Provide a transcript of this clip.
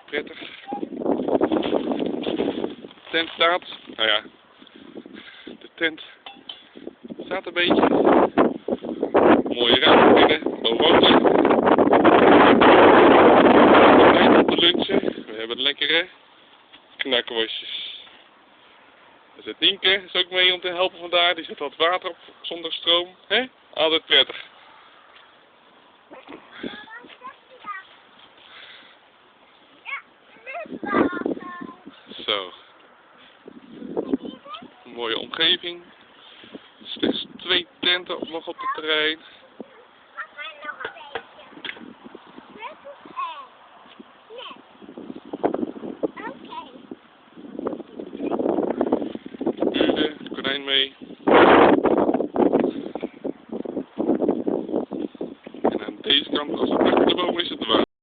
prettig. De tent staat, nou ja, de tent staat een beetje. Mooie ruimte binnen, bovenop. Tijd om te lunchen. We hebben lekkere knakworstjes. Er zit Nienke, is ook mee om te helpen vandaar. Die zet wat water op zonder stroom. Hè? Altijd prettig. Zo. Een mooie omgeving. Slechts 2 tenten nog op het terrein. De konijn mee. En aan deze kant, als het achter de boom is, het water.